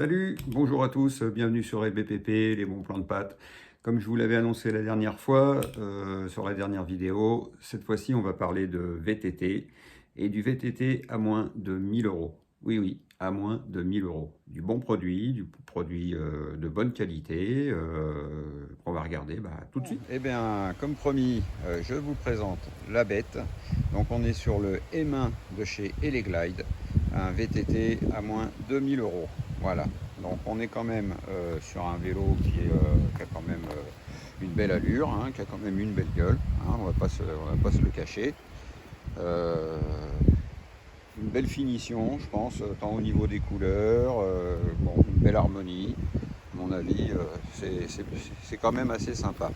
Salut, bonjour à tous, bienvenue sur LBPP, les bons plans de pâtes. Comme je vous l'avais annoncé la dernière fois, sur la dernière vidéo, cette fois-ci on va parler de VTT et du VTT à moins de 1000 euros. Oui, oui, à moins de 1000 euros. Du produit de bonne qualité, qu'on va regarder tout de suite. Eh bien, comme promis, je vous présente la bête. Donc on est sur le M1 de chez Eleglide, un VTT à moins de 1000 euros. Voilà, donc on est quand même sur un vélo qui a quand même une belle allure, hein, qui a quand même une belle gueule, hein, on va pas se le cacher. Euh, une belle finition, je pense, tant au niveau des couleurs, bon, une belle harmonie. À mon avis, c'est quand même assez sympa.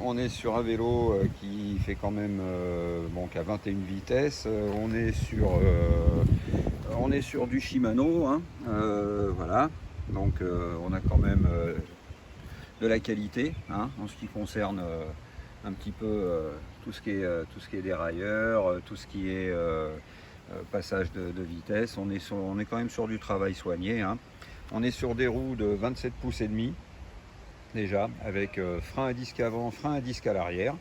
On est sur un vélo qui fait quand même bon, qu'à 21 vitesses. On est sur du Shimano, hein, voilà. Donc on a quand même de la qualité, hein, en ce qui concerne un petit peu tout ce qui est dérailleur, tout ce qui est passage de vitesse. On est quand même sur du travail soigné, hein. On est sur des roues de 27 pouces et demi déjà, avec frein à disque avant, frein à disque à l'arrière.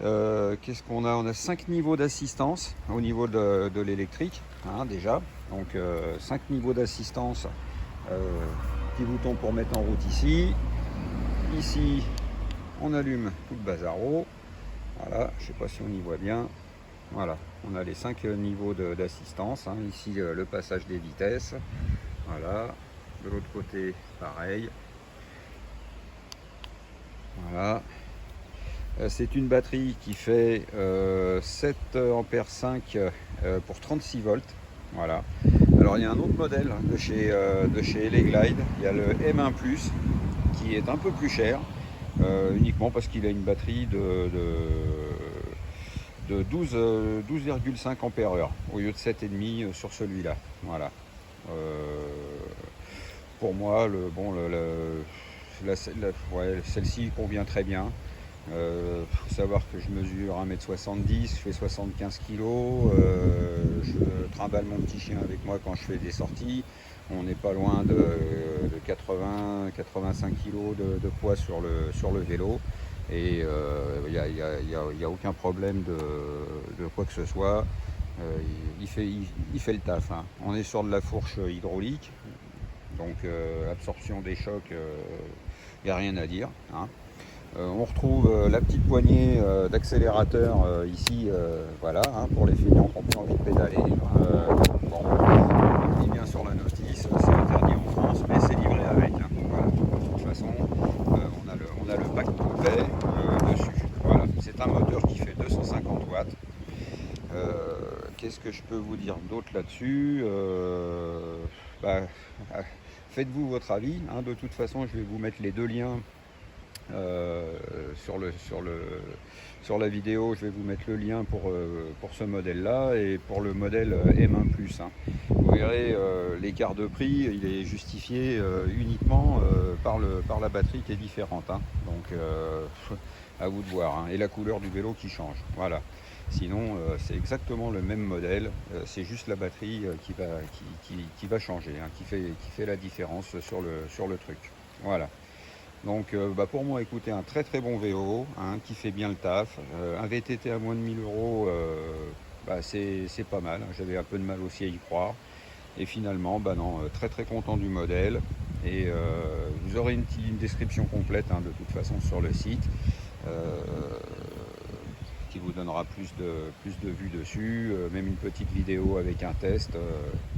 Qu'est-ce qu'on a? On a 5 niveaux d'assistance au niveau de l'électrique, hein, déjà. Donc 5 niveaux d'assistance. Petit bouton pour mettre en route ici. Ici, on allume tout le bazaro. Voilà, je ne sais pas si on y voit bien. Voilà, on a les 5 niveaux d'assistance, hein. Ici, le passage des vitesses. Voilà, de l'autre côté, pareil. Voilà. C'est une batterie qui fait 7 ampères 5 pour 36 volts. Voilà. Alors il y a un autre modèle de chez Eleglide. Il y a le M1 Plus qui est un peu plus cher, uniquement parce qu'il a une batterie de 12,5 ampères heure au lieu de 7,5 sur celui-là. Voilà. Pour moi, ouais, celle-ci convient très bien. Faut savoir que je mesure 1,70 m, je fais 75 kg, je trimballe mon petit chien avec moi quand je fais des sorties. On n'est pas loin de 80-85 kg de poids sur le vélo. Et il n'y a aucun problème de quoi que ce soit. Il fait le taf, hein. On est sur de la fourche hydraulique, donc absorption des chocs, il n'y a rien à dire, hein. On retrouve la petite poignée d'accélérateur ici, voilà, hein, pour les feignants qui n'ont plus envie de pédaler. Bon, on dit bien sur la notice, c'est interdit en France, mais c'est livré avec, hein. Voilà. De toute façon, on a le pack complet dessus. Voilà. C'est un moteur qui fait 250 watts. Qu'est-ce que je peux vous dire d'autre là-dessus? Bah, faites-vous votre avis, hein. De toute façon, je vais vous mettre les deux liens sur la vidéo. Je vais vous mettre le lien pour ce modèle là et pour le modèle M1 Plus, hein. Vous verrez, l'écart de prix il est justifié uniquement par la batterie qui est différente, hein. Donc à vous de voir, hein. Et la couleur du vélo qui change, voilà. Sinon c'est exactement le même modèle, c'est juste la batterie qui va changer, hein, qui fait la différence sur le truc, voilà. Donc pour moi, écoutez, un très très bon vélo, hein, qui fait bien le taf. Un VTT à moins de 1000 euros, c'est pas mal, hein. J'avais un peu de mal aussi à y croire. Et finalement, non, très très content du modèle. Et vous aurez une description complète, hein, de toute façon sur le site, qui vous donnera plus de vues dessus, même une petite vidéo avec un test.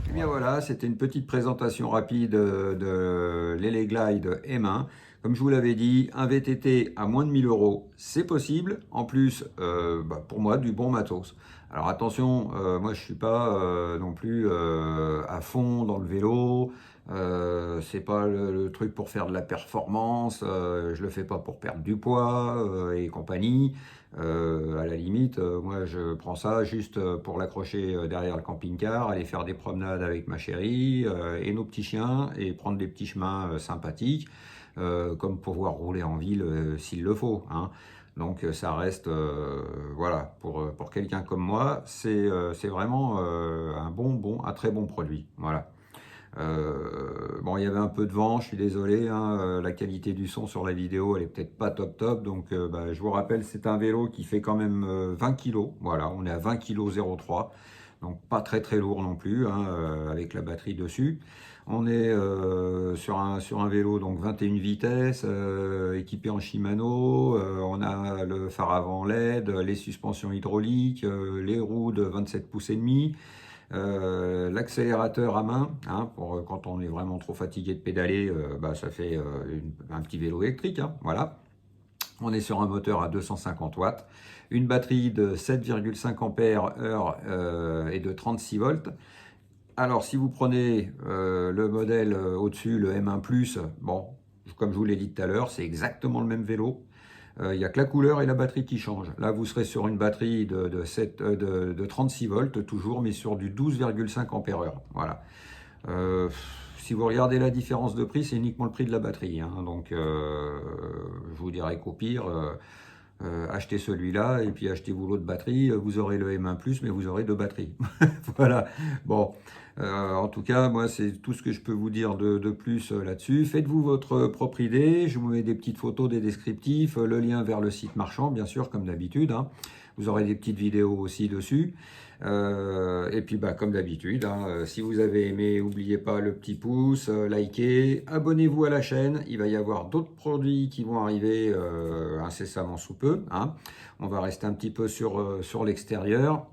Eh bien voilà, c'était une petite présentation rapide de l'Eleglide M1. Comme je vous l'avais dit, un VTT à moins de 1000 euros, c'est possible. En plus, pour moi, du bon matos. Alors attention, moi je suis pas non plus à fond dans le vélo. C'est pas le truc pour faire de la performance. Je le fais pas pour perdre du poids et compagnie. À la limite, moi je prends ça juste pour l'accrocher derrière le camping-car, aller faire des promenades avec ma chérie et nos petits chiens et prendre des petits chemins sympathiques, comme pouvoir rouler en ville s'il le faut, hein. Donc ça reste, voilà, pour quelqu'un comme moi, c'est vraiment un très bon produit, voilà. Bon, il y avait un peu de vent, je suis désolé, hein, la qualité du son sur la vidéo, elle est peut-être pas top top, donc bah, je vous rappelle, c'est un vélo qui fait quand même 20 kg, voilà, on est à 20 kg 0,3, donc pas très très lourd non plus, hein, avec la batterie dessus. On est sur un vélo, donc 21 vitesses, équipé en Shimano, on a le phare avant LED, les suspensions hydrauliques, les roues de 27 pouces et demi, l'accélérateur à main, hein, pour quand on est vraiment trop fatigué de pédaler, bah, ça fait un petit vélo électrique, hein, voilà. On est sur un moteur à 250 watts, une batterie de 7,5 ampères heure et de 36 volts. Alors, si vous prenez le modèle au-dessus, le M1+, bon, comme je vous l'ai dit tout à l'heure, c'est exactement le même vélo. Il n'y a que la couleur et la batterie qui changent. Là, vous serez sur une batterie de 36 volts, toujours, mais sur du 12,5 ampères heure. Voilà. Si vous regardez la différence de prix, c'est uniquement le prix de la batterie, hein. Donc, je vous dirais qu'au pire, achetez celui-là et puis achetez-vous l'autre batterie. Vous aurez le M1+, mais vous aurez deux batteries. Voilà. Bon. En tout cas, moi, c'est tout ce que je peux vous dire de plus là-dessus. Faites-vous votre propre idée. Je vous mets des petites photos, des descriptifs, le lien vers le site marchand, bien sûr, comme d'habitude, hein. Vous aurez des petites vidéos aussi dessus. Et puis, bah, comme d'habitude, hein, si vous avez aimé, n'oubliez pas le petit pouce, likez, abonnez-vous à la chaîne. Il va y avoir d'autres produits qui vont arriver incessamment sous peu, hein. On va rester un petit peu sur l'extérieur.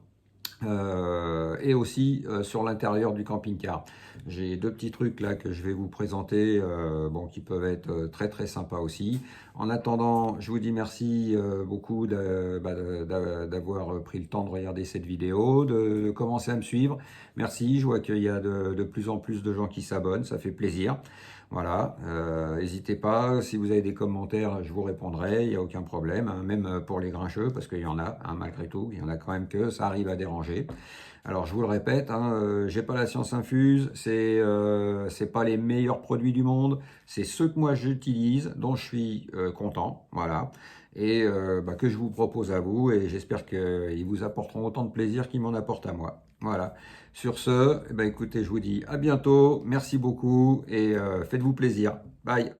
Et aussi sur l'intérieur du camping-car. J'ai deux petits trucs là que je vais vous présenter, bon, qui peuvent être très très sympas aussi. En attendant, je vous dis merci beaucoup d'avoir pris le temps de regarder cette vidéo, de commencer à me suivre. Merci, je vois qu'il y a de plus en plus de gens qui s'abonnent, ça fait plaisir. Voilà, n'hésitez pas, si vous avez des commentaires, je vous répondrai, il n'y a aucun problème, hein, même pour les grincheux, parce qu'il y en a, hein, malgré tout, il y en a quand même que ça arrive à déranger. Alors je vous le répète, hein, j'ai pas la science infuse, c'est pas les meilleurs produits du monde, c'est ceux que moi j'utilise, dont je suis content, voilà, et bah, que je vous propose à vous, et j'espère qu'ils vous apporteront autant de plaisir qu'ils m'en apportent à moi. Voilà. Sur ce, eh ben, écoutez, je vous dis à bientôt, merci beaucoup, et faites-vous plaisir. Bye.